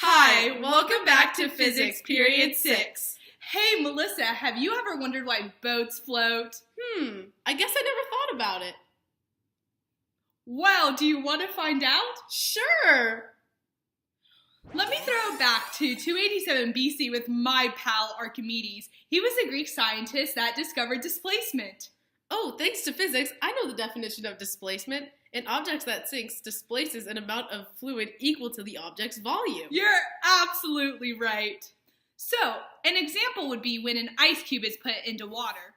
Hi, welcome back to Physics Period 6. Hey, Melissa, have you ever wondered why boats float? I guess I never thought about it. Well, do you want to find out? Sure. Let me throw it back to 287 BC with my pal Archimedes. He was a Greek scientist that discovered displacement. Oh, thanks to physics, I know the definition of displacement. An object that sinks displaces an amount of fluid equal to the object's volume. You're absolutely right. So, an example would be when an ice cube is put into water.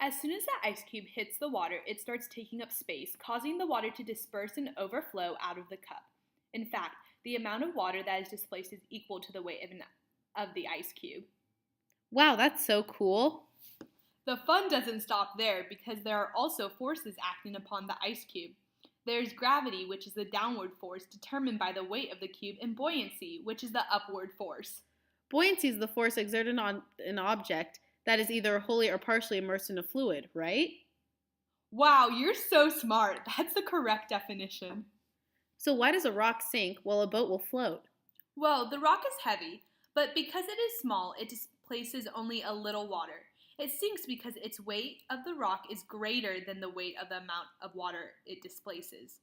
As soon as the ice cube hits the water, it starts taking up space, causing the water to disperse and overflow out of the cup. In fact, the amount of water that is displaced is equal to the weight of the ice cube. Wow, that's so cool. The fun doesn't stop there because there are also forces acting upon the ice cube. There's gravity, which is the downward force determined by the weight of the cube, and buoyancy, which is the upward force. Buoyancy is the force exerted on an object that is either wholly or partially immersed in a fluid, right? Wow, you're so smart. That's the correct definition. So why does a rock sink while a boat will float? Well, the rock is heavy, but because it is small, it displaces only a little water. It sinks because its weight of the rock is greater than the weight of the amount of water it displaces.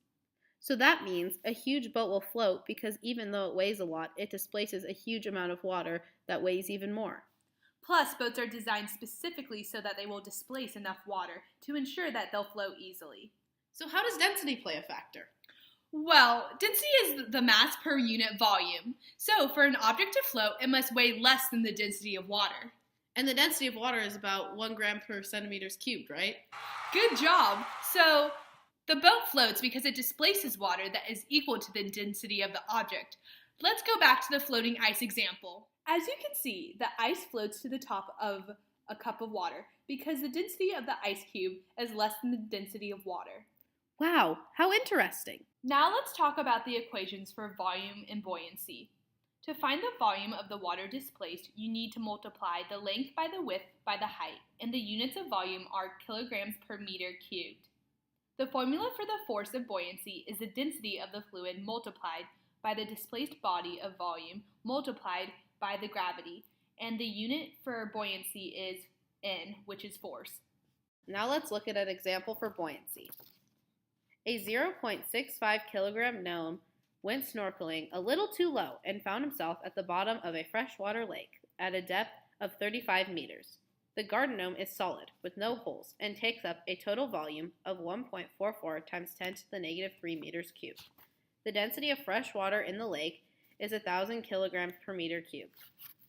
So that means a huge boat will float because even though it weighs a lot, it displaces a huge amount of water that weighs even more. Plus, boats are designed specifically so that they will displace enough water to ensure that they'll float easily. So how does density play a factor? Well, density is the mass per unit volume. So, for an object to float, it must weigh less than the density of water. And the density of water is about 1 gram per centimeters cubed, right? Good job! So, the boat floats because it displaces water that is equal to the density of the object. Let's go back to the floating ice example. As you can see, the ice floats to the top of a cup of water because the density of the ice cube is less than the density of water. Wow, how interesting. Now let's talk about the equations for volume and buoyancy. To find the volume of the water displaced, you need to multiply the length by the width by the height, and the units of volume are kilograms per meter cubed. The formula for the force of buoyancy is the density of the fluid multiplied by the displaced body of volume multiplied by the gravity, and the unit for buoyancy is N, which is force. Now let's look at an example for buoyancy. A 0.65 kilogram gnome went snorkeling a little too low and found himself at the bottom of a freshwater lake at a depth of 35 meters. The garden gnome is solid, with no holes, and takes up a total volume of 1.44 times 10 to the negative 3 meters cubed. The density of fresh water in the lake is 1,000 kilograms per meter cubed.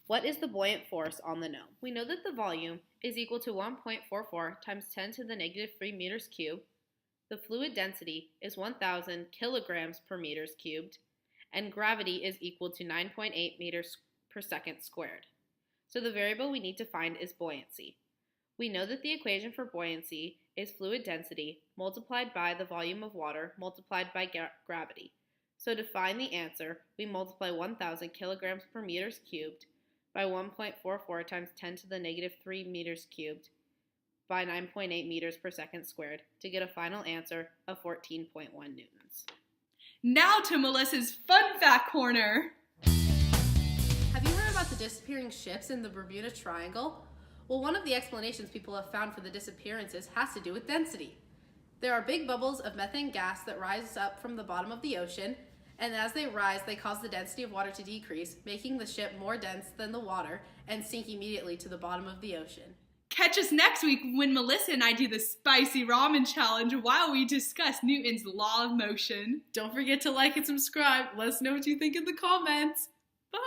What is the buoyant force on the gnome? We know that the volume is equal to 1.44 times 10 to the negative 3 meters cubed. The fluid density is 1,000 kilograms per meters cubed, and gravity is equal to 9.8 meters per second squared. So the variable we need to find is buoyancy. We know that the equation for buoyancy is fluid density multiplied by the volume of water multiplied by gravity. So to find the answer, we multiply 1,000 kilograms per meters cubed by 1.44 times 10 to the negative 3 meters cubed by 9.8 meters per second squared to get a final answer of 14.1 newtons. Now to Melissa's Fun Fact Corner. Have you heard about the disappearing ships in the Bermuda Triangle? Well, one of the explanations people have found for the disappearances has to do with density. There are big bubbles of methane gas that rise up from the bottom of the ocean, and as they rise, they cause the density of water to decrease, making the ship more dense than the water and sink immediately to the bottom of the ocean. Catch us next week when Melissa and I do the spicy ramen challenge while we discuss Newton's law of motion. Don't forget to like and subscribe. Let us know what you think in the comments. Bye!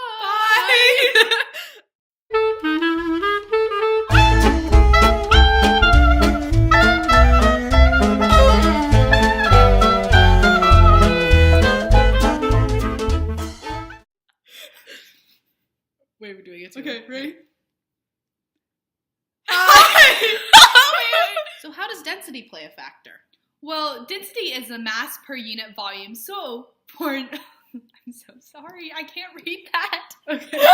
Wait, we're doing it together. Okay, ready? So how does density play a factor? Well, density is the mass per unit volume, so I'm so sorry, I can't read that. Okay.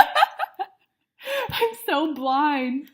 I'm so blind.